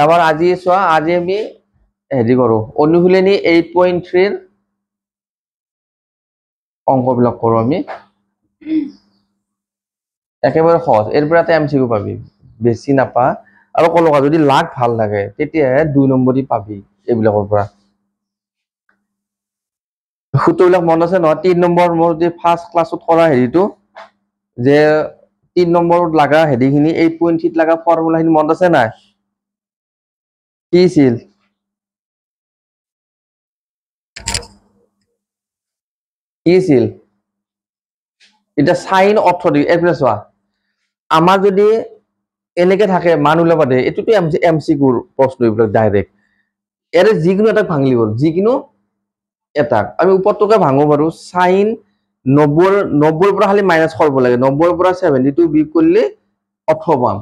আবাৰ আজি চোৱা আজি আমি হেৰি কৰো অনুশীলনী 8.3 অংকবিলাক কৰো আমি একেবাৰে সহজ এৰ পৰা এমসিকিউ পাবি বেছি নাপা আৰু কলকা যদি লাগ ভাল লাগে তেতিয়াহে 2 নম্বৰই পাবি এইবিলাকৰ পৰা সূত্ৰবিলাক মন আছে ন 3 নম্বৰ মোৰ যে ফাৰ্স্ট ক্লাছত কৰা হেৰিটো যে 3 নম্বৰত লাগা হেডিখিনি 8.3 লাগা ফৰ্মুলাখিনি মন আছে নাই কি ছিল এটা সাইন 18 ডিগ্ৰী এফ চোৱা আমাৰ যদি এনেকে থাকে মান উলাবা দে এটুটো এমসিকিউৰ প্ৰশ্ন এইবিলাক ডাইৰেক্ট এৰে যিকোনো এটা ভাঙলি হ'ল যিকোনো এটা আমি উপৰটোকে ভাঙো পাৰো সাইন 90 পৰা খালি মাইনাস কৰিব লাগে 90 পৰা 72 বিয়োগ কৰিলে 18 পাম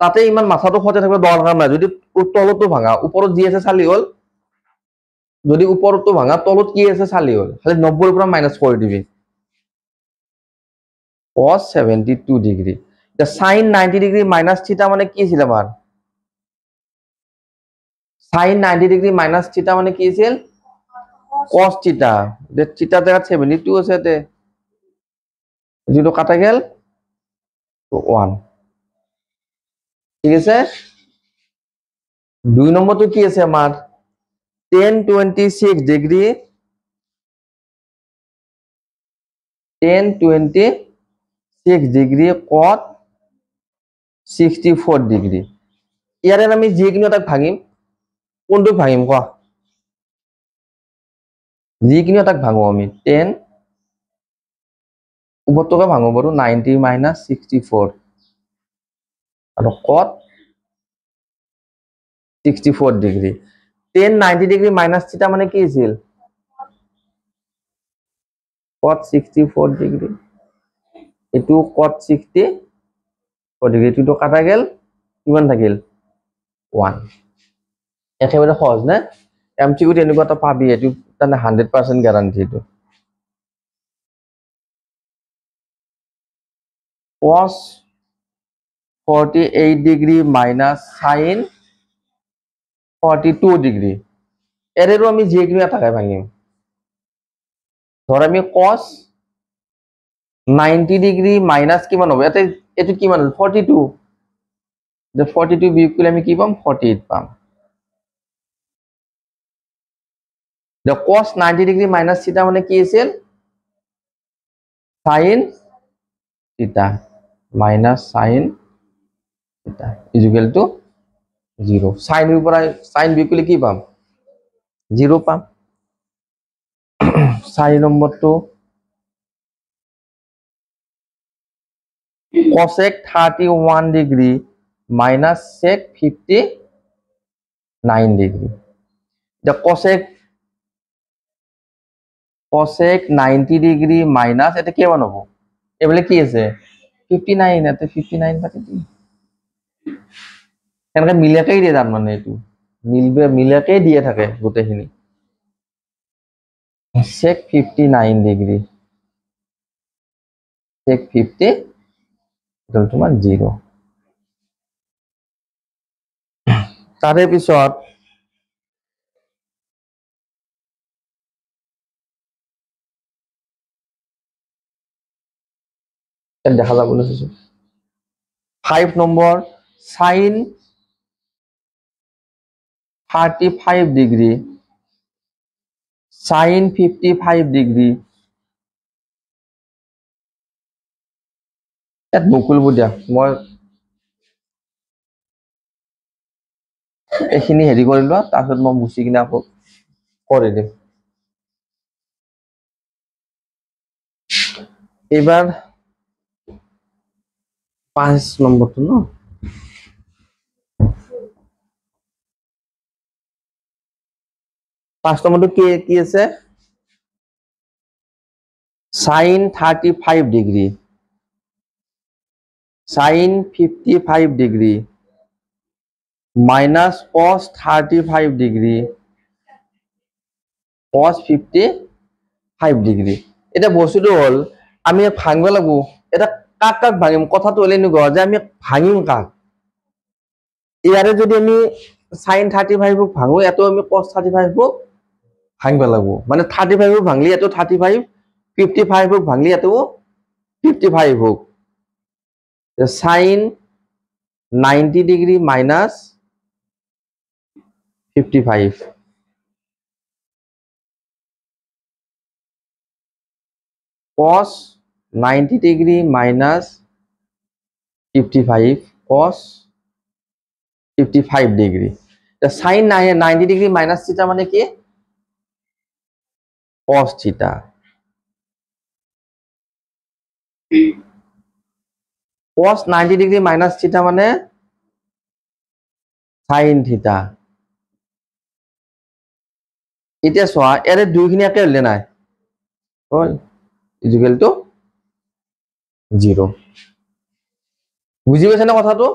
তাতে ইমান মাথাটো খতে থাকিব দৰকাৰ নাই যদি তলতো ভাঙা ওপৰত যি আছে চালি হ'ল যদি ওপৰতো ভাঙা তলত কি আছে চালি হ'ল খালি 90 পৰা মাইনাস কৰি দিবি cos 72 degree the sin 90 degree minus থিটা মানে কি ছিল আমাৰ sin 90 ডিগ্ৰী মাইনাস থিটা মানে কি ছিল cos থিটা the থিটা জায়গা 72 আছে তে যেটো কাটা গেল 1 ঠিক আছে 2 নম্বৰটো কি আছে আমাৰ tan 26 degree tan 26 degree cot 64 degree ইয়াৰে আমি যিকোনো এটা ভাঙিম কোনটো ভাঙিম কোৱা যিকোনো এটা ভাঙো আমি 10 উপৰটোকে ভাঙো বাৰু 90 - 64 আৰু cot 64 ডিগ্ৰী 10 90 ডিগ্ৰী মাইনাস থিটা মানে কি আছিল cot 64 ডিগ্ৰী এটু cot 64 ডিগ্ৰী এটু কাটা গেল কিমান থাকিল 1 একেবাৰে সহজ না এমসিকিউ এনেকুৱা এটা পাবি এটু তানে 100% গ্যাৰান্টি এটু cos 48 degree minus sin 42 degree এৰেৰো আমি যিকোনো এটা ভাঙিম ধৰ আমি cos 90 ডিগ্ৰী মাইনাস কিমান হবে এতে এটু কিমান 42 যে 42 বিয়োগ কৰিলে আমি কি পাম 48 পাম the cos 90 ডিগ্ৰী মাইনাস থিটা মানে কি আছিল sin থিটা মাইনাস sin থিটা is equal to 0 sin এর উপর sin বিয়োগ করলে কি পাম 0 পাম 4 নম্বরটো cosec 31 degree minus sec 59 degree the cosec 90 degree minus এটা কেমন হবে এবেলে কি আছে 59 এতে 59 পাতে কি এনেকে মিলাকেই দিয়ে জান মানে এটু মিলবে মিলাকেই দিয়ে থাকে গোটেখিনি sec 59 degree sec 50 equal to 0 তারে পিছত দেখা যাব বলেছে 5 নম্বর sin 35 ডিগ্রি sin 55 ডিগ্রি এত বকুলব দিয়া মই এখিনি হেৰি কৰি লোৱা তাৰপিছত মই মুছি কিনে আকৌ কৰি দিম এবার 5 নম্বরটো ন 5 নম্বরটো কি আছে sin 35 degree sin 55 degree minus cos 35 degree cos 55 degree এটা বস্তুটো হল আমি ভাঙব লাগব এটা কাক ভাঙিম কথাটো হলে এনেকুৱা যে আমি ভাঙিম কাক ইয়াৰে যদি আমি sin 35 ভাঙো এটো আমি cos 35 ভাঙিব লাগবো মানে 35 ভাঙলি এটো 35 55 ভাঙলি এটো 55 হোক sin 90 degree minus 55 cos 90 degree minus 55 cos 55 degree sin 90 degree minus থিটা মানে কি cos থিটা cos 90 ডিগ্রি minus থিটা মানে sin থিটা এটা সোয়া এর দুইখিনি একে হলে নাই হল ইকুয়াল টু 0 বুঝি পাইছে না কথাটো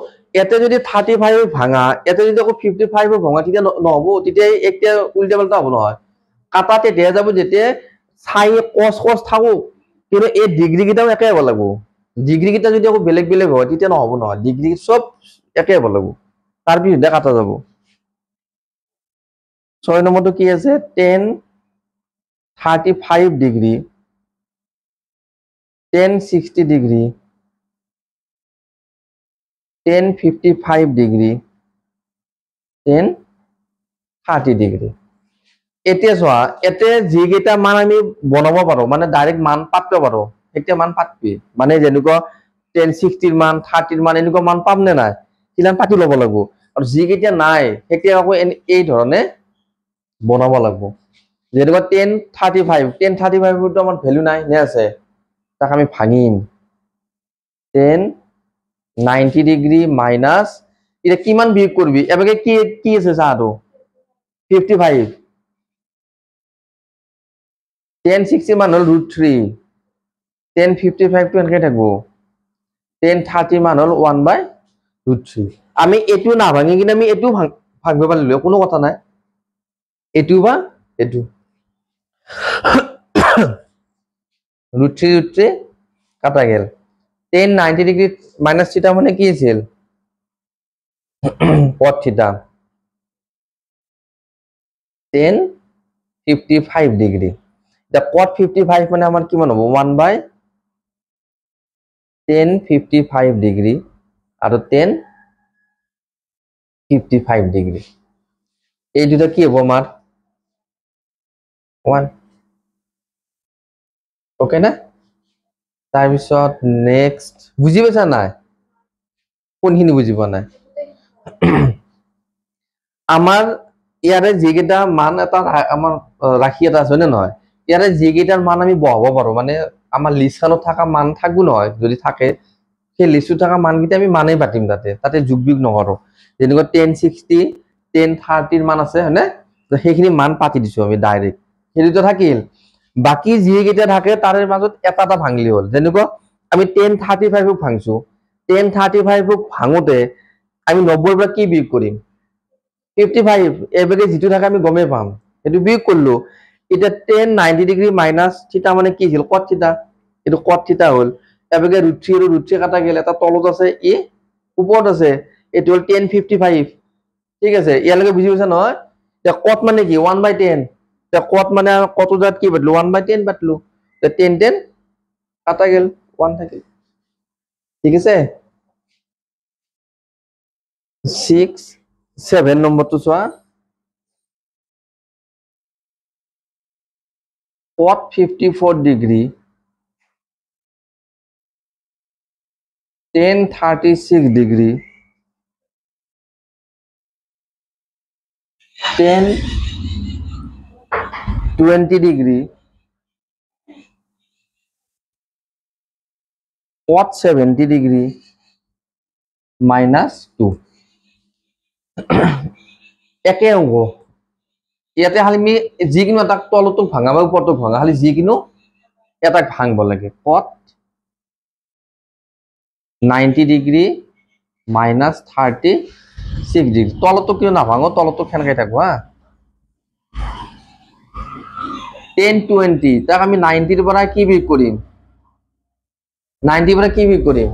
এতে যদি 35 ভাঙা এতে যদি আকৌ 55 ভাঙা তেতিয়া নহব তেতিয়া একটা উল্টা পাল্টা হ'ব নহয় কাটা তেতিয়া যাব যেতিয়া সাই cos cos থাকো কিন্তু এই ডিগ্রি কিটাও একে হ'ব লাগিব ডিগ্রি কিটা যদি আকৌ বেলেগ বেলেগ হয় তেতিয়া নহব নহয় ডিগ্রি সব একে হ'ব লাগিব তাৰ পিছতে কাটা যাব 6 নম্বৰটো কি আছে tan 35 degree tan 60 degree tan 55 degree tan 30 degree এতিয়া চোৱা এতে যি কেইটা মান আমি বনাব পাৰো মানে ডাইৰেক্ট মান পাতিব পাৰো এতিয়া মান পাতবি মানে যেনেকুৱা 10 60 ৰ মান 30 ৰ মান এনেকুৱা মান পাম নে নাই কিলান পাতি ল'ব লাগিব আৰু যি কেইটা নাই এতিয়া আকৌ এই ধৰণে বনাব লাগিব যেনেকুৱা 10 35 টো আমাৰ ভ্যালু নাই নে আছে তাক আমি ভাঙিম 10 90 ডিগ্ৰী মাইনাস এটা কিমান বিয়োগ করবি এবারে কি কি আছে চাহটো 55 10 60 মান হল √3 10 55 টো এনেকৈ থাকবো 10 30 মান হল 1/√3 আমি এটো না ভাঙি কিনে আমি এটো ভাঙব পারলিও কোনো কথা নাই এটো বা এটো √3 কাটা গেল 10 90 ডিগ্রি মাইনাস থিটা মানে কি আছিল cot থিটা 10 55 ডিগ্রি the cot 55 মানে আমার কি মান হবে 1/10 55 ডিগ্রি আর 10 55 ডিগ্রি এই দুটা কি হবে আমার 1 ওকে না তার পিছত নেক্সট বুঝি পাইছা নাই কোনখিনি বুঝি পা নাই আমার ইয়ারে যেকেইটা মান এটা আমার রাখি এটা আছে না নহয় ইয়ারে যেকেইটার মান আমি বহাব পারো মানে আমার লিস্টখানত থাকা মান থাকবো নহয় যদি থাকে সেই লিস্টত থাকা মানকেইটা আমি মানেই পাতিম তাতে তাতে যোগ বিয়োগ নকৰো যেনেকুৱা 10 60 10 30 ৰ মান আছে হয়নে তো সেইখিনি মান পাতি দিছো আমি ডাইৰেক্ট সেইটো থাকিল বাকি যেকেইটা থাকে তাৰে মাজত এটা এটা ভাঙলি হল যেনেকুৱা আমি 10 35 ক ভাঙছো 10 35 ক ভাঙোতে আমি 90 ৰ পৰা কি বিয়োগ কৰিম 55 এবারে যেটো থাকে আমি গমে পাম এটো বিয়োগ করলো এটা 10 90 ডিগ্রি মাইনাস থিটা মানে কি ছিল cot থিটা এটো cot থিটা হল এবারে √3 আৰু √3 কাটা গেল এটা তলত আছে ই উপৰত আছে এটো হল 10 55 ঠিক আছে ইয়ালৈকে বুজি পাইছা নহয় তে cot মানে কি 1/10 তে cot মানে কত জাত কি বাতলো 1/10 বাতলো তে 10 10 কাটা গেল 1 থাকিল ঠিক আছে 6 7 নম্বৰটো চোৱা cot 54 degree 10 36 degree 10 20 degree cot 70 degree minus 2 একে অংক ইয়াতে খালি আমি যিকোনো এটা তলটোক ভাঙা বা ওপৰটোক ভাঙা খালি যিকোনো এটা ভাঙব লাগে cot 90 degree minus 36 degree তলটো কিয় না ভাঙো তলটো খেনকাই থাকো হা 10 20 তাক আমি 90 ৰ পৰা কি বিয়োগ কৰিম 90 ৰ পৰা কি বিয়োগ কৰিম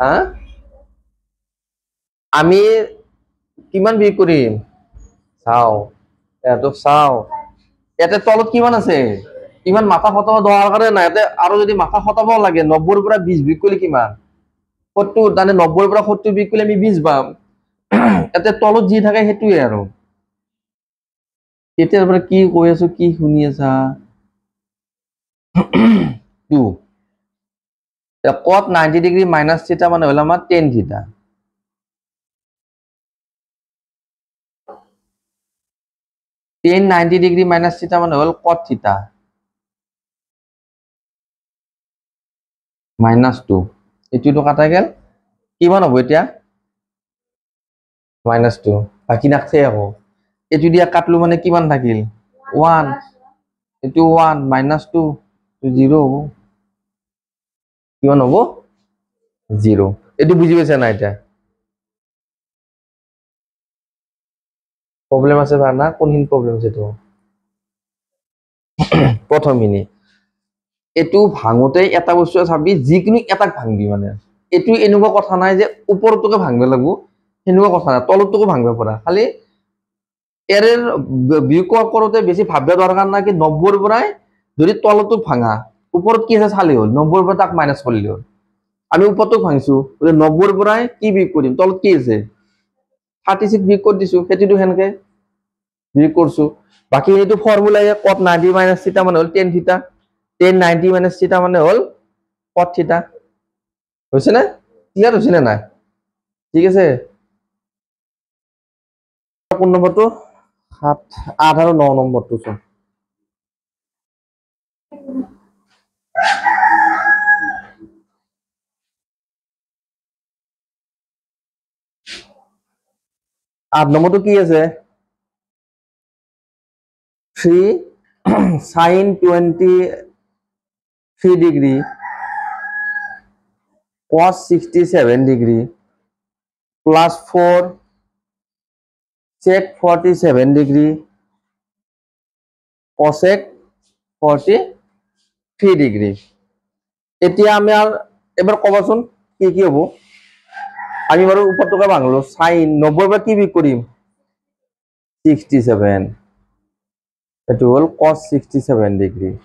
হা আমি কিমান বিয়োগ কৰিম চাও এটো চাও ইয়াতে তলত কিমান আছে ইমান মাথা খটাব দৰকাৰ নাই ইয়াতে আৰু যদি মাথা খটাব লাগে 90 ৰ পৰা 20 বিয়োগ কৰিলে কিমান 70 মানে 90 ৰ পৰা 70 বিয়োগ কৰিলে আমি 20 পাম ইয়াতে তলত যি থাকে হেতুৱে আৰু এতিয়াৰ পৰা কি কৈ আছো কি শুনি আছা 2 cot 90 ডিগ্ৰী মাইনাস থিটা মানে হল আমাৰ tan থিটা tan 90 ডিগ্ৰী মাইনাস থিটা মানে হল cot থিটা -2 এটো কাটা গেল কিমান হ'ব এতিয়া -2 বাকি নাখছে আকৌ এটো দিয়া কাটলো মানে কিমান থাকিল 1 এটো 1 -2 0 হ'ব কিমান হ'ব 0 এটো বুজি পাইছা না এটা প্রবলেম আছে বা না কোনহিন প্রবলেম আছে তো প্রথমিনি এটু ভাঙোতে এটা বস্তু চাবি যিকোনো এটাক ভাঙবি মানে এটু এনেকুৱা কথা নাই যে ওপৰটোকে ভাঙবে লাগবো হেনুৱা কথা নাই তলটোকে ভাঙবে পৰা খালি এৰেৰ বিয়োগ কৰতে বেশি ভাববে দৰকাৰ না কি 90 ৰ পৰাই যদি তলটো ভাঙা ওপৰত কি আছে চালি হল 90 ৰ পৰা তাক মাইনাস কৰলি হল আমি ওপৰটো ভাঙিছো 90 ৰ পৰাই কি বিয়োগ কৰিম তলত কি আছে 36 বিয়োগ কৰি দিছো হেতিটো হেনকে বিয়োগ করছো বাকি এইটো ফর্মুলা cot 90 মাইনাস থিটা মানে হল tan থিটা tan 90 মাইনাস থিটা মানে হল cot থিটা হইছে না ক্লিয়ার হইছে না নাই ঠিক আছে কোন নম্বৰটো 7 8 আৰু 9 নম্বৰটো চোন 8 নম্বৰটো কি আছে 3 sin 23 degree cos 67 degree plus 4 sec 47 degree cosec 43 degree এতিয়া আমি আর এবার কবাচোন কি কি হবো আমি বারো উপরটোকে ভাঙলো sin 90 বা কি বিয়োগ করিম 67 এটো হল cos 67 degree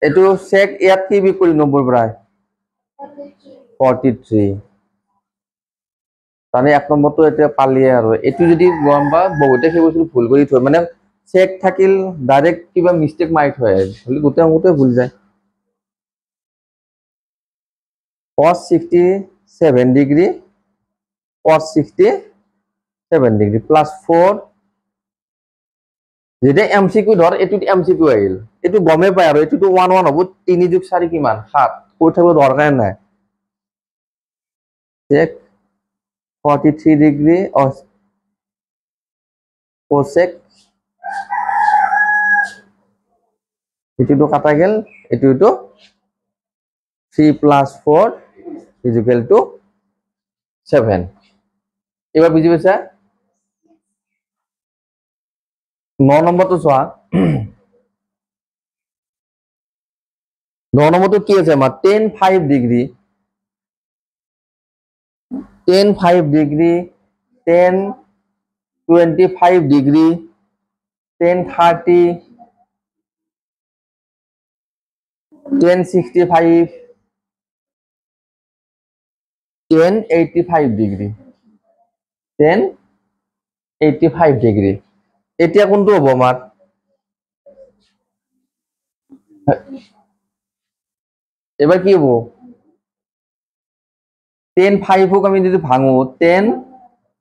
এটো sec ইয়াত কি বিয়োগ করি 90 পৰাই 43 তানে এক নম্বৰটো এতিয়া পালিয়ে আৰু এটো যদি গম বা বহুতে সেই বস্তু ভুল কৰি থয় মানে চেক থাকিল ডাইৰেক্ট কিবা মিস্টেক মাৰি থয় হলি গোটে অংকতে ভুল যায় cos 67 degree cos 67 degree plus 4 যেটা এমসিকিউ ধর এটুত এমসিকিউ আহিল এটু গমে পায় আৰু এটুটো 1 1 হ'ব 3 যোগ 4 কিমান 7 কৈ থাকিব দৰকাৰ নাই চেক 43 degree of cosec এটুটো কাটা গেল এটুটো 3 plus 4 is equal to 7 এবার বুঝি পাইছা 9 নম্বরটো চোৱা 9 নম্বৰটো কি আছে আমাৰ tan 5 degree tan 5 degree tan 25 degree tan 30 tan 65 tan 85 degree tan 85 degree এতিয়া কোনটো হ'ব আমাৰ এবার কি হবো tan 5 হোক আমি যদি ভাঙো tan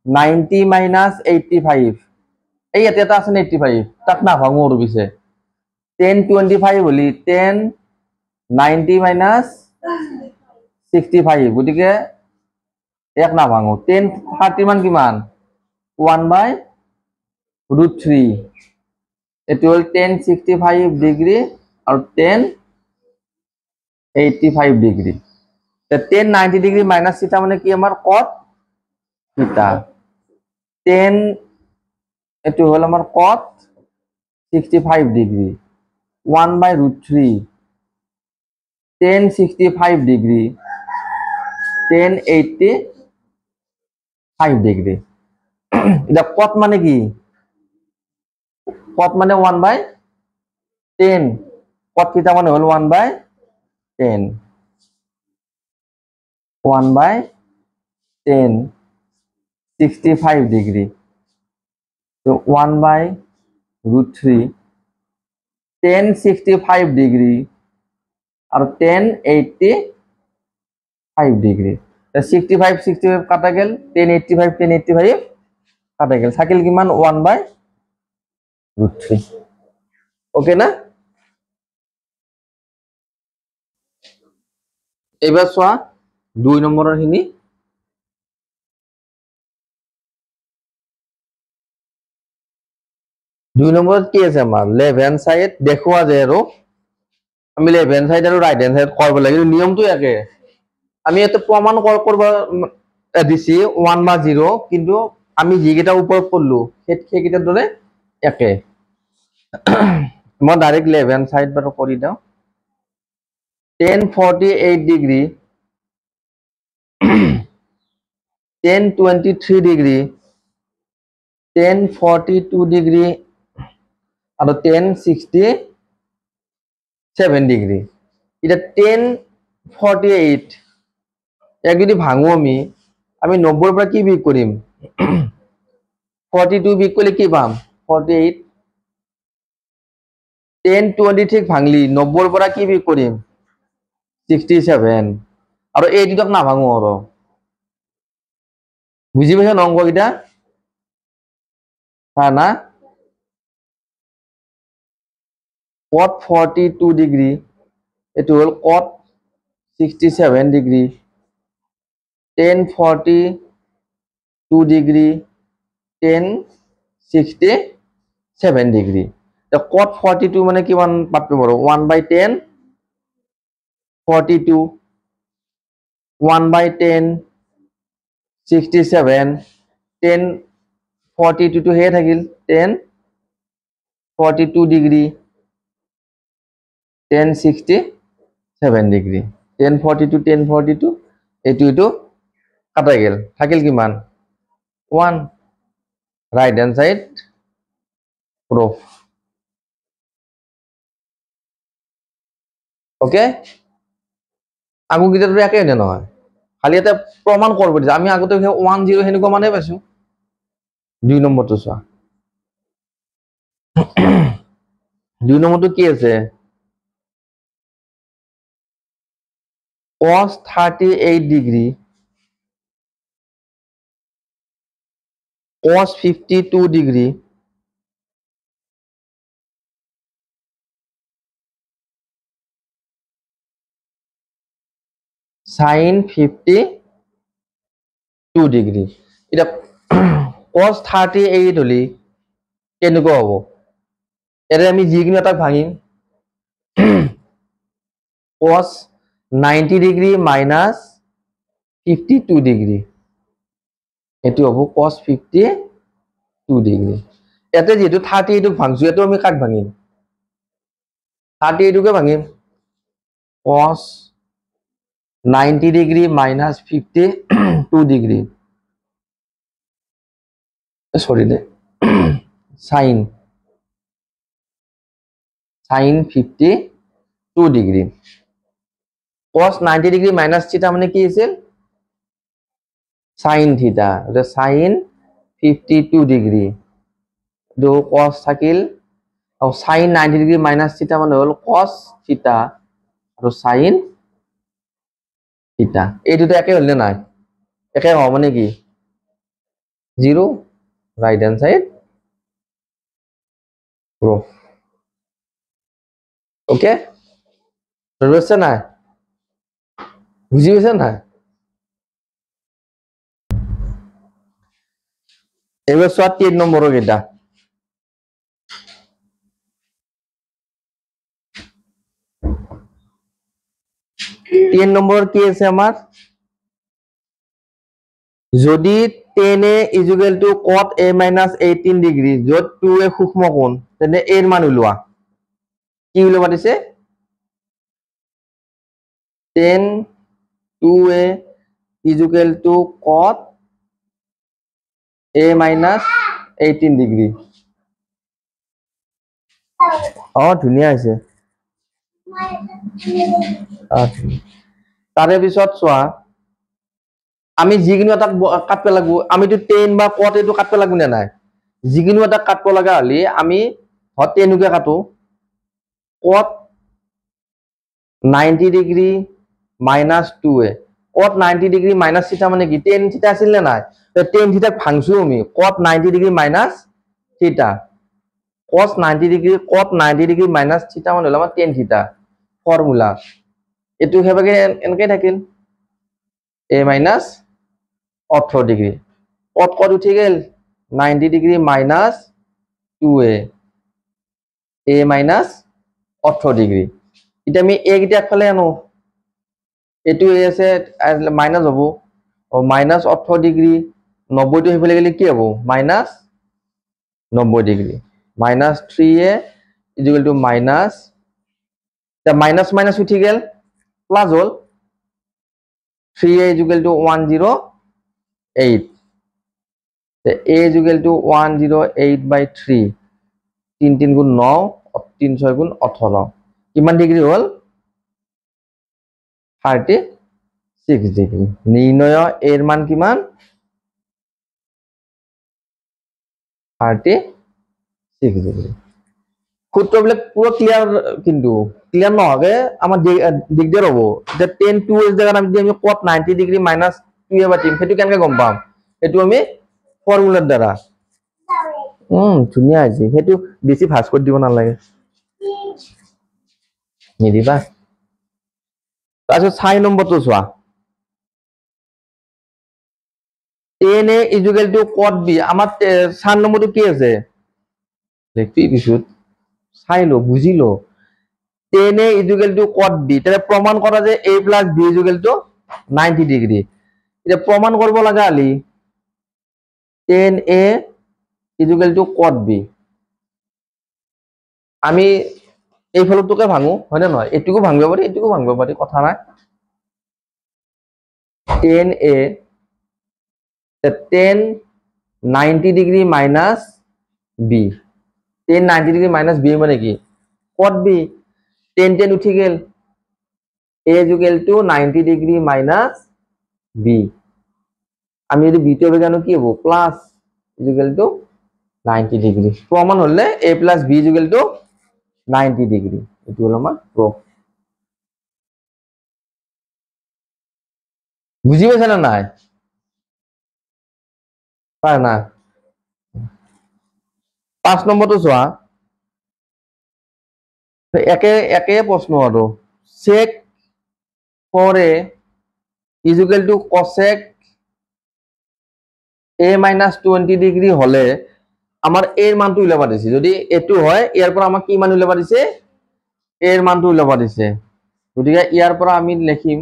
90 minus 85 এই ইয়াতে এটা আছে 85 তাক না ভাঙো আৰু পিছে tan 25 হলি tan 90 minus 65 গতিকে এক না ভাঙো tan 30 মান কিমান 1/√3 এটো হল tan 65 ডিগ্রি আর tan 85 degree tan 90 degree minus থিটা মানে কি আমার cot থিটা tan এটো হল আমার cot 65 degree 1/√3 tan 65 degree tan 85 5 degree এটা কট মানে কি কট মানে 1/10 কট কিটা মানে হল 1/10 1/10 65 ডিগ্ৰী so 1/√3 1065 ডিগ্ৰী আৰু 1085 ডিগ্ৰী 65 কাটা গেল 1085 কাটা গেল থাকিল কিমান 1/√3 ওকে না এবার চোৱা 2 নম্বৰৰ খিনি 2 নম্বৰত কি আছে আমাৰ লেফট হ্যান্ড সাইড দেখুৱা যায় আৰু আমি লেফট হ্যান্ড সাইড আৰু ৰাইট হ্যান্ড সাইড কৰিব লাগে নিয়মটো একে আমি এটা প্ৰমাণ কৰিব দিছি 1/0 কিন্তু আমি যিকেইটা ওপৰত পঢ়লো সেইকেইটাৰ দৰে একে মই ডাইৰেক্ট লেফট হ্যান্ড সাইড বাৰু কৰি দাও 1048 ডিগ্ৰী 1023 ডিগ্ৰী 1042 ডিগ্ৰী আৰু 1067 ডিগ্ৰী এটা 1048 এক যদি ভাঙো আমি 90 পৰা কি বিয়োগ কৰিম 42 বিয়োগ কৰিলে কি পাম 48 1023 ভাঙলি 90 পৰা কি বিয়োগ কৰিম 67 আৰু এই দুটাক নাভাঙো আৰু বুজি পাইছা অংককেইটা না cot 42 ডিগ্ৰী এটো হল cot 67 ডিগ্ৰী 1042 ডিগ্ৰী 1067 ডিগ্ৰী তো cot 42 মানে কিমান পাতব পাৰো 1/10 42 1/10 67 10 42 to হে থাকিল 10 42 ডিগ্ৰী 1067 ডিগ্ৰী 1042 1042 এটো কাটা গেল থাকিল কিমান 1 right hand side proof okay আগু গিটাৰ একে নে নহয় খালি এটা প্ৰমাণ কৰিব দিছে আমি আগতে 10 হেনেকুৱা মানে পাইছো 2 নম্বৰটো চোৱা 2 নম্বৰটো কি আছে cos 38 degree cos 52 degree sin 52 degree এটা cos 38 হলি কেনেকুৱা হ'ব এৰে আমি যিকোনো এটা ভাঙিম cos 90 ডিগ্ৰী minus 52 ডিগ্ৰী এটো হ'ব cos 52 ডিগ্ৰী এতে যেটো 38 ভাঙছো এটো আমি কাট ভাঙিম 38 কে ভাঙিম cos 90 ডিগ্ৰী minus 52 ডিগ্ৰী সৰি দে sin 52 degree cos 90 degree minus থিটা মানে কি আছিল sin থিটা এটা sin 52 ডিগ্ৰী দো cos থাকিল আৰু sin 90 ডিগ্ৰী minus থিটা মানে হল cos থিটা আৰু sin থিটা এই দুটো একে হল না নাই একে হ'ব মানে কি 0 right hand side proof okay বুঝছে না বুঝি পাইছে না এবার 3 নম্বৰৰ কেইটা 3 নম্বৰৰ কি আছে আমাৰ যদি 10 is equal to cot a minus 18 degree যত 2 সূক্ষ্ম কোণ তেনে a ৰ মান উলোৱা কি উলোৱা দিছে 10 2a is equal to cot a minus 18 degree ধুনীয়া হৈছে তাৰে পিছত চোৱা আমি যিকোনো এটা কাটব লাগিব আমিতো 10 বা cot এটো কাটব লাগিব না নাই যিকোনো এটা কাটব লাগা হলি আমি হত 10 কে কাটো cot 90 degree minus 2a cot 90 degree minus theta মানে কি 10 theta আছিল না নাই তো 10 theta ভাঙছো আমি cot 90 degree minus theta cos 90 degree cot 90 degree minus theta মানে হল আমাৰ 10 theta ফৰ্মুলা এটু হেবাগে এনেকৈ থাকিল a minus 18 degree cot cot উঠি গেল 90 degree minus 2a a minus 18 degree এটা আমি a গিটা একফালে আনো এটু a আছে মাইনাস হবো ও minus 18 ডিগ্ৰী 90 টো হেফালে গেলে কি হবো minus 90 degree minus 3a is equal to minus the minus minus উঠি গেল plus hall 3a is equal to 108 the a is equal to 108 by 3 3 3 গুণ 9 3 6 গুণ 18 কিমান ডিগ্ৰী হল 36 ডিগ্ৰী নিৰ্ণয় এৰ মান কিমান 36 ডিগ্ৰী সূত্রবিলাক পুরো ক্লিয়ার কিন্তু ক্লিয়ার না হবে আমার দিগদার হবো যে 10 2 এর জায়গা আমি আমি cot 90 ডিগ্রি minus 2a বা 3 সেটু কেনকে গম পাম এটু আমি ফর্মুলার দ্বারা ধুনিয়া আছে সেটু বেশি ভাস করে দিব না লাগে নিদিবা তারপর 6 নম্বরটো চোৱা 10a is equal to cot b আমার 4 নম্বরটো কি আছে দেখবি বিশুদ্ধ চাইলো বুঝিলো 10a is equal to cot b তাহলে প্রমাণ করা যে a plus b is equal to 90 degree এটা প্রমাণ করব লাগা আলি 10a is equal to cot b আমি এই ফলটোকে ভাঙো হয় না নয় এটুকু ভাঙব পারি এটুকু ভাঙব পারি কথা নাই 10a 10 90 degree minus b 10 90 degree minus b মানে কি cot b 10 10 উঠি গেল a is equal to 90 degree minus b আমি যদি b টো বেগানো কি হবো plus is equal to 90 degree প্রমাণ হলে a plus b is equal to 90 degree এটি হলো আমার প্রুফ বুঝি পেছ না নাই পার না 5 নম্বরটো চোৱা একে একে প্ৰশ্ন আৰু sec 4a is equal to cosec a minus 20 degree হলে আমার এর মানটো উলাবা দিছে যদি এটু হয় ইয়ার পর আমাক কি মান উলাবা দিছে এর মানটো উলাবা দিছে গতিকে ইয়ার পর আমি লিখিম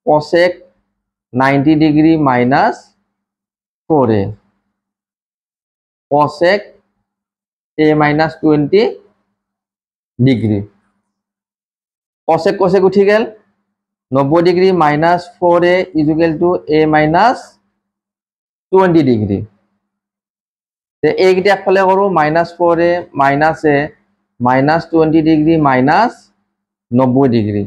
cosec 90 degree minus 4a cosec a minus 20 degree cosec cosec উঠি গেল 90 degree minus 4a is equal to a minus 20 degree তে a গিটা একফালে করো minus 4a minus a minus 20 degree minus 90 degree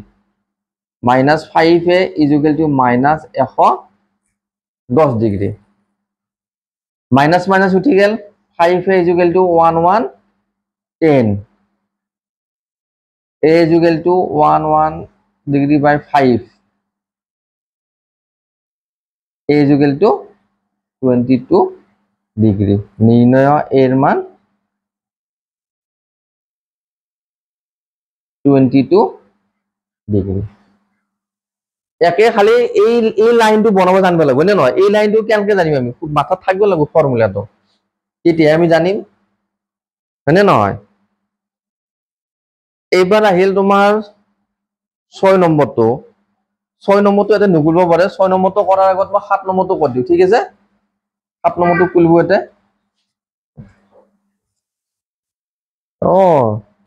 minus 5a is equal to minus 110 degree minus minus উঠি গেল 5a is equal to 1110 a is equal to 11 degree by 5 a is equal to 22 degree নির্ণয় এর মান 22 degree একে খালি এই লাইনটো বনাব জানিব লাগিব নে নহয় এই লাইনটো কেনকে জানিম আমি খুব মাথা থাকিব লাগিব ফর্মুলাটো তেতিয়া আমি জানিম হয়নে নহয় এইবাৰ আহিল তোমাৰ 6 নম্বৰটো 6 নম্বৰটো এটা নুগুলব পাৰে 6 নম্বৰটো কৰাৰ আগত মই 7 নম্বৰটো কৰি দিও ঠিক আছে 7 নম্বৰটো কুলব এতে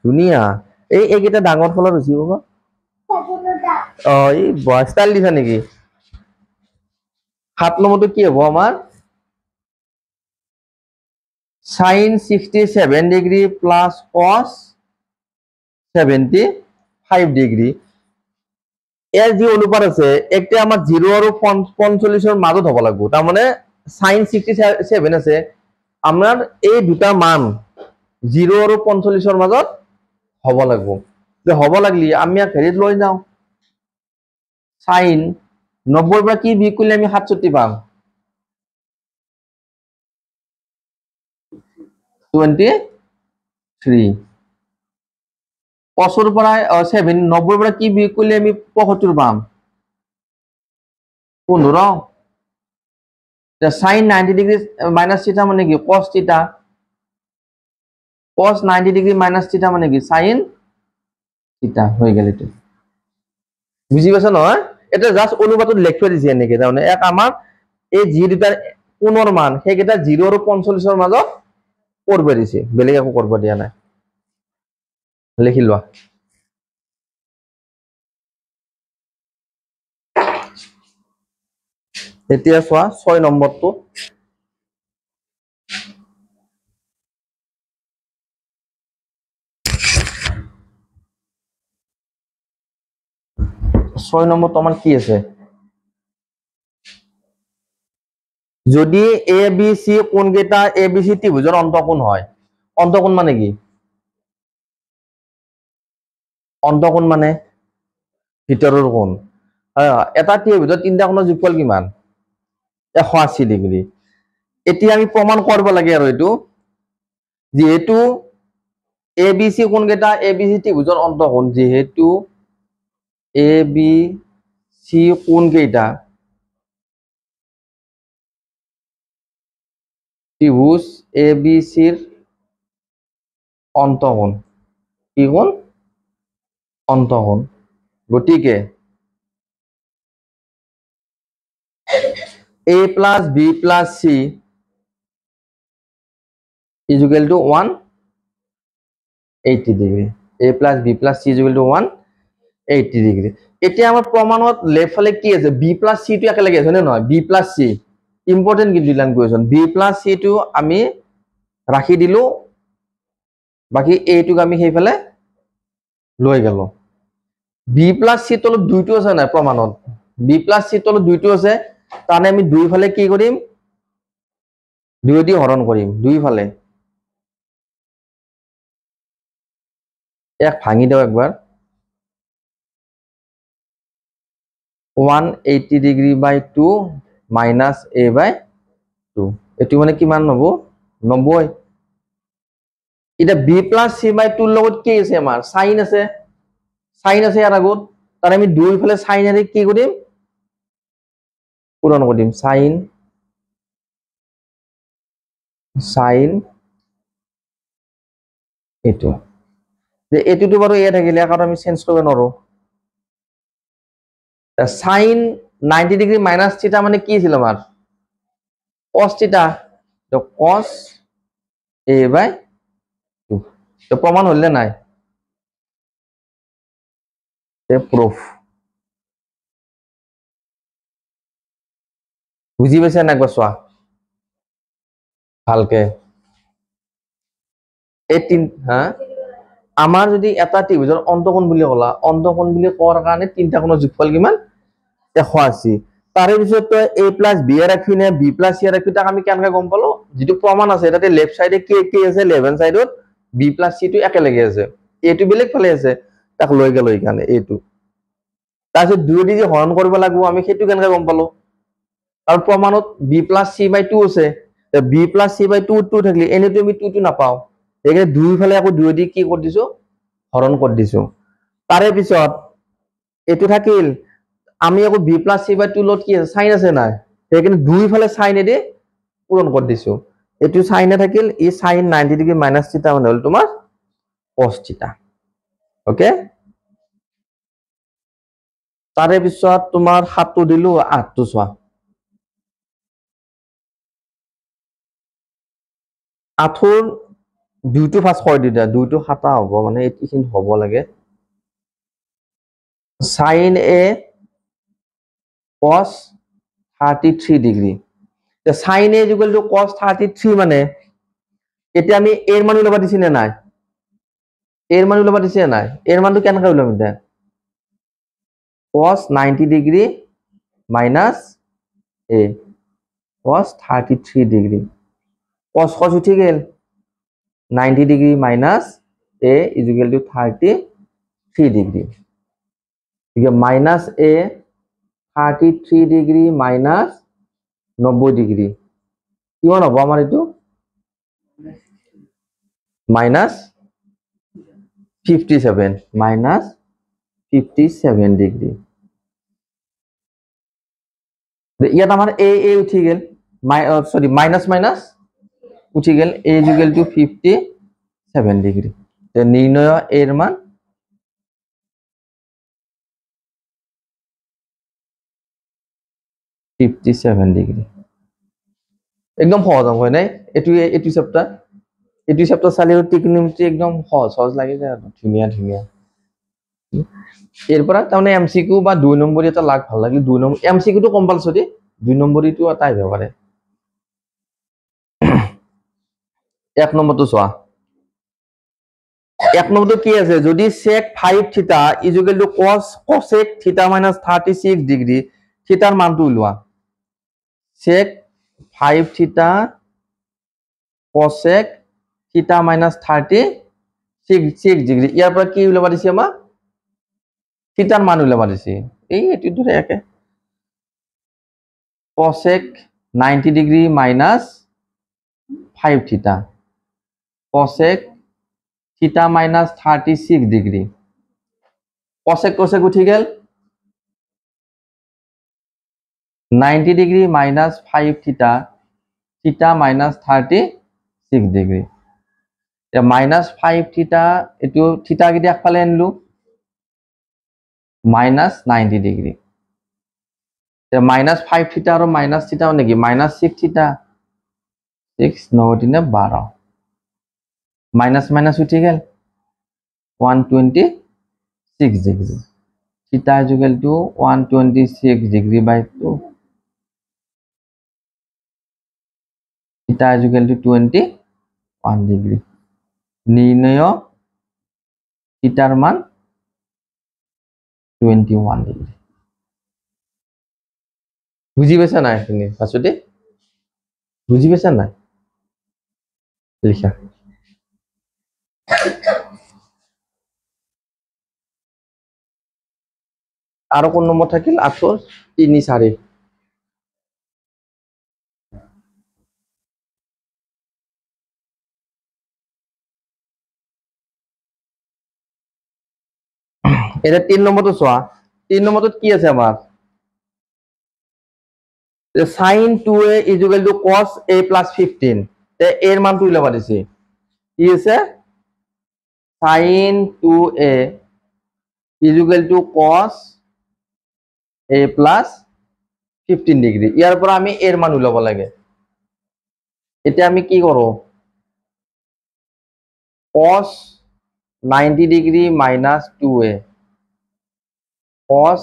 ধুনিয়া এই এইকেইটা ডাঙৰ ফলত হৈছে বাবা এই বয়স্টাইল দিছা নেকি 7 নম্বৰটো কি হ'ব আমাৰ sin 67 degree plus cos 75 degree এর যে অনুপাত আছে একটা আমার 0 আর 45 এর মাজত হব লাগবে তার মানে sin 67 আছে আমার এই দুটা মান 0 আর 45 এর মাজত হব লাগবে যে হব লাগলি আমি আর হেৰিত লৈ যাও sin 90 এৰ পৰা কি বিয়োগ কৰিলে আমি 67 পাম 23 cos এৰ পৰা 7 90 এৰ পৰা কি বিয়োগ কৰিলে আমি 75 পাম 15 sin 90 ডিগ্ৰী মাইনাস থিটা মানে কি cos থিটা cos 90 ডিগ্ৰী মাইনাস থিটা মানে কি sin থিটা হৈ গেল এটো বুঝি পাইছ নহয় এটা জাস্ট অনুপাতত লেখা দিছে এনেকে তাৰমানে এক আমাৰ এই যি দুটাৰ কোণৰ মান সেইকেইটা 0 আৰু 45 এৰ মাজত কৰব দিছে বেলেগ একো কৰব দিয়া নাই লিখি লোৱা এতিয়া চোৱা 6 নম্বৰটো 6 নম্বর তোমার কি আছে যদি এ বি সি কোণ কেইটা এ বি সি ত্রিভুজের অন্তঃকোণ হয় অন্তঃকোণ মানে কি অন্তঃকোণ মানে ভিতৰৰ কোণ এটা ত্ৰিভুজৰ তিনটা কোণৰ যোগফল কিমান 180 ডিগ্ৰী এতিয়া আমি প্ৰমাণ কৰিব লাগে আৰু এটো যেহেতু এ বি সি কোণ কেইটা এ বি সি ত্রিভুজের অন্তঃকোণ যেহেতু এ বি সি কোণ কেইটা ত্রিভুজ এ বি সির অন্তঃকোণ কি কোণ অন্তঃকোণ গতিকে a plus b plus c is equal to 180 degree a plus b plus c is equal to 180 degree এতিয়া আমাৰ প্ৰমাণত লেফট ফালে কি আছে b plus c টো একেলগে আছে নে নহয় b plus c ইম্পৰ্টেন্ট কিন্তু line question b plus c টো আমি ৰাখি দিলো বাকি a টোক আমি সেইফালে লৈ গেল b plus c তলত দুইটো আছে না প্ৰমাণত b plus c তলত দুইটো আছে তানে আমি দুইফালে কি কৰিম দুই দি হৰণ কৰিম দুইফালে এক ভাঙি দাও একবাৰ 180 ডিগ্ৰী বাই 2 মাইনাস a বাই 2 এটো মানে কিমান হ'ব 90 এটা b plus c বাই 2 লগত কি আছে আমাৰ sin আছে ইয়াৰ আগত তাৰ আমি দুইফালে sin এৰে কি কৰিম পূৰণ কৰিম sin এটো যে এটোটো বাৰু এ থাকিলে কাৰণ আমি চেঞ্জ কৰিব নোৱাৰো sin 90 ডিগ্ৰী মাইনাস থিটা মানে কি ছিল আমাৰ cos থিটা তো cos a বাই 2 তো প্ৰমাণ হলে নাই তে প্ৰুফ বুঝি পাইছে না একবাৰ চোৱা ভালকে এই তিন আমাৰ যদি এটা ত্ৰিভুজৰ অন্তঃকোণ বুলি কলা অন্তঃকোণ বুলি কোৱাৰ কাৰণে তিনটা কোণৰ যোগফল কিমান 180 তাৰে পিছত a plus b ৰাখি নে b plus c ৰাখি তাক আমি কেনেকৈ গম পালো যেটো প্ৰমাণ আছে তাতে লেফট সাইডে কি আছে লেফট হ্যান্ড সাইডত b plus c টো একেলগে আছে a টো বেলেগ ফালে আছে তাক লৈ গেল এইখানে a টো তাৰপিছত দুই দি যে হৰণ কৰিব লাগিব আমি সেইটো কেনেকৈ গম পালো আৰু প্ৰমাণত b plus c by 2 আছে b plus c by 2 থাকিলে এনেটো আমি 2 টো নাপাও একে দুইফালে আকৌ দুই দি কি কৰি দিছো হৰণ কৰি দিছো তাৰে পিছত এটো থাকিল আমি আকৌ b plus c by 2 লগত কি আছে sin আছে নাই সেইকাৰণে দুইফালে sin এ দি পূৰণ কৰি দিছো এটো sin এ থাকিল ই sin 90 ডিগ্ৰী মাইনাস থিটা মানে হল তোমাৰ cos থিটা ওকে তাৰে পিছত তোমাৰ 7 টো দিলো 8 টো চোৱা 8 ৰ দুইটো ফাৰ্স্ট কৰি দিলা দুইটো খাতা হ'ব মানে এইখিনি হ'ব লাগে sin a cos 33 ডিগ্ৰী তে sin a = cos 33 মানে এতিয়া আমি এর মান উলাবা দিছি না নাই এর মান উলাবা দিছি না নাই এর মানটো কেনকা উলাম এটা cos 90 degree minus a cos 33 degree cos cos উঠি গেল 90 degree minus a is equal to 33 degree ঠিক আছে minus a 33 degree minus 90 degree কিমান হ'ব আমাৰ এটো মাইনাস 57 মাইনাস 57 ডিগ্ৰি ইয়াত আমাৰ a a উঠি গেল সরি মাইনাস মাইনাস উঠি গেল a is equal to 57 degree তে নির্ণয় এর মান 57 ডিগ্রি একদম সহজ হয় নাই এটু চেপ্টার চালে ত্রিকোণমিতি একদম সহজ লাগে যায় ধুনিয়া ধুনিয়া এরপর তাহলে এমসিকিউ বা 2 নম্বর এটা লাগ ভাল লাগলে 2 নম্বর এমসিকিউ তো কম্পালসরি 2 নম্বরিটো এটা আইব পারে 1 নম্বরটো সোয়া 1 নম্বরটো কি আছে যদি sec 5 থিটা is equal to cosec থিটা minus 36 ডিগ্রি থিটার মানটো উলোৱা sec 5 থিটা cosec থিটা minus 36 ডিগ্ৰি ইয়াৰ পৰা কি উলাবা দিছে আমা থিটাৰ মান উলাবা দিছে এই এটো ধরে একে cosec 90 ডিগ্রি minus 5 থিটা cosec theta minus 36 degree cosec cosec উঠি গেল 90 degree minus 5 theta theta minus 36 degree এটা minus 5 theta এটো theta গিদি একফালে আনলু minus 90 ডিগ্রি এটা minus 5 theta আৰু minus theta নেকি minus 6 theta 6 9 3 12 minus minus উঠি গেল 126 degree theta is equal to 126 degree by 2 theta is equal to 21 degree নির্ণয় থিটার মান 21 ডিগ্রি বুঝি পেছা না এখানে পাছতে বুঝি পেছা না লিখা আর কোন নম্বর থাকিল 8 3 4 এটা 3 নম্বরটো সোয়া 3 নম্বরটো কি আছে আমার sin 2a is equal to cos a plus 15 তে এর মান তুই লবা দিছি কি আছে sin 2a is equal to cos a plus 15 degree ইয়ার পর আমি এর মান উলাব লাগে এটা আমি কি করব cos 90 degree minus 2a cos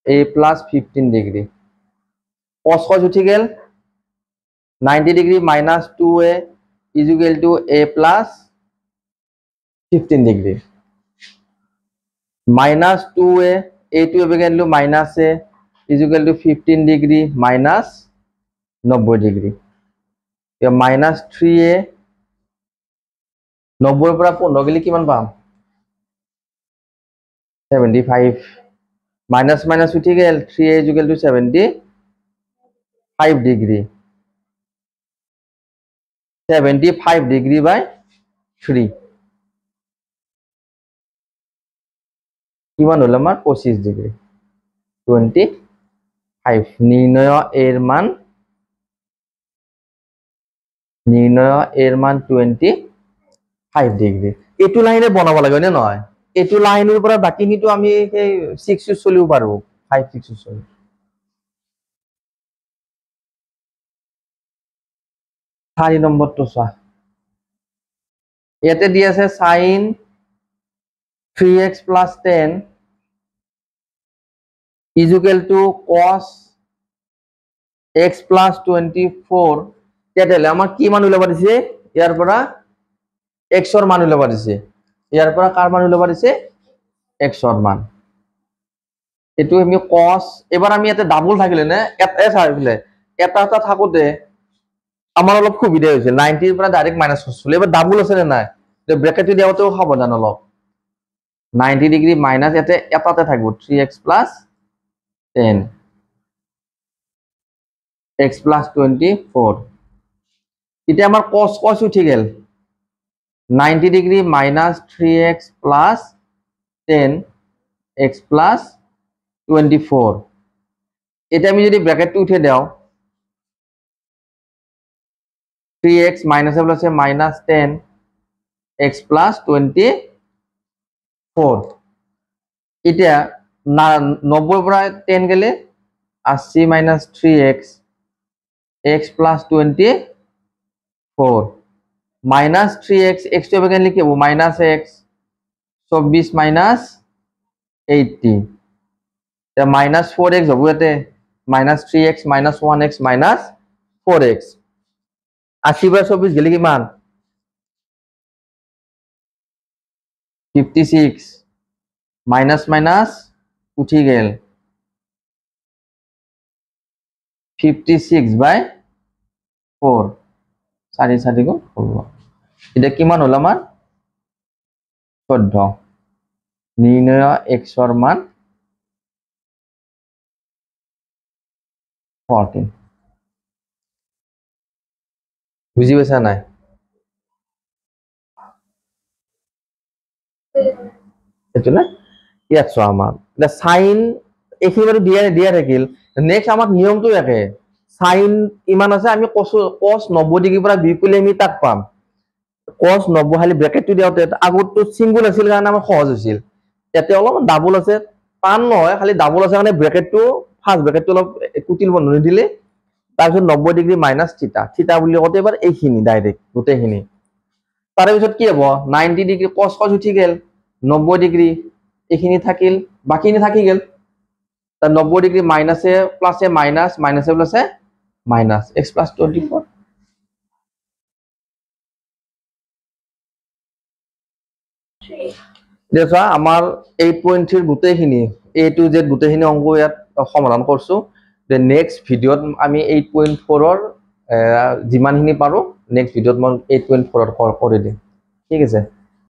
a plus 15 degree cos cos উঠি গেল 90 degree minus 2a is equal to a plus 15 degree minus 2a a2 begin to minus a is equal to 15 degree minus 90 degree या minus 3a 90 পৰা 15 গলি কিমান পাম 75 minus minus উঠি গেল 3a is equal to 75 degree 75 degree by 3 কিমান হল আমার 25 degree 25 নির্ণয় এর মান 25 ডিগ্রি এটু লাইনে বনাব লাগে না নয় এটু লাইনের পরে বাকি নিটো আমি এই 6 চলিও পারবো 5 6 চলি 4 নম্বরটো চা ইয়াতে দি আছে sin 3x plus 10 is equal to cos x plus 24 তেতিয়ালে আমাৰ কি মান উলাব দিছে ইয়াৰ পৰা x ৰ মান উলিয়াব দিছে ইয়াৰ পৰা কাৰ মান উলিয়াব দিছে x ৰ মান এটো আমি cos এবাৰ আমি ইয়াতে ডাবল থাকিলে না এটা থাকিলে এটা থাকোতে আমাৰ অলপ সুবিধা হৈছে 90 ৰ পৰা ডাইৰেক্ট মাইনাস হৈছিল এবাৰ ডাবল আছে না নাই তে ব্ৰ্যাকেট দিওতেও সাবধান অলপ 90 ডিগ্ৰী মাইনাস এটাতে থাকিব 3x plus 10 x plus 24 এটা আমাৰ cos উঠি গেল 90 degree minus 3x plus 10 x plus 24 এটা আমি যদি ব্র্যাকেটটো উঠে দাও 3x minus plus minus 10 x plus 24 এটা 90 পৰা 10 গেলে 80 minus 3x x plus 24 minus 3x x to again লিখে minus x 24 minus 80 তে minus 4x হ'ব এতে minus 3x minus 1x minus 4x 80 পৰা 24 গেলে কিমান 56 minus minus উঠি গেল 56 by 4 4 গো হল এটা কিমান হল আমার 14 নির্ণয় x ৰ মান 14 বুঝি পাইছা নাই এটো না ইয়াত চোৱা আমাৰ এটা সাইন একেবাৰে দিয়া থাকিল নেক্সট আমাৰ নিয়মটো একে সাইন ইমান আছে আমি cos 90 ডিগ্ৰী পৰা বি কৰিলে আমি তাক পাম cos 90 খালি ব্ৰ্যাকেটটো দিওতে আগতো সিঙ্গল আছিল কাৰণে আমাৰ সহজ হৈছিল ইয়াতে অলপ ডাবল আছে টান নহয় খালি ডাবল আছে কাৰণে ব্ৰ্যাকেটটো ফাৰ্স্ট ব্ৰ্যাকেটটো অলপ কুটিল বন্ধনী দিলে তাৰপিছত 90 ডিগ্ৰী মাইনাস থিটা বুলি কতে এবাৰ এইখিনি ডাইৰেক্ট গোটেইখিনি তাৰে পিছত কি হ'ব 90 ডিগ্ৰী cos উঠি গেল 90 ডিগ্ৰী এইখিনি থাকিল বাকিখিনি থাকি গেল তা 90 ডিগ্ৰী মাইনাসে প্লাসে মাইনাস মাইনাসে প্লাসে মাইনাস x plus 24 দেখো আমাৰ 8.3 গোটেইখিনি a to z গোটেইখিনি অংক ইয়াত সমাধান কৰছো তে নেক্সট ভিডিওত আমি 8.4 ৰ যিমানখিনি পাৰো নেক্সট ভিডিওত মই 8.4 ৰ কৰি দিম ঠিক আছে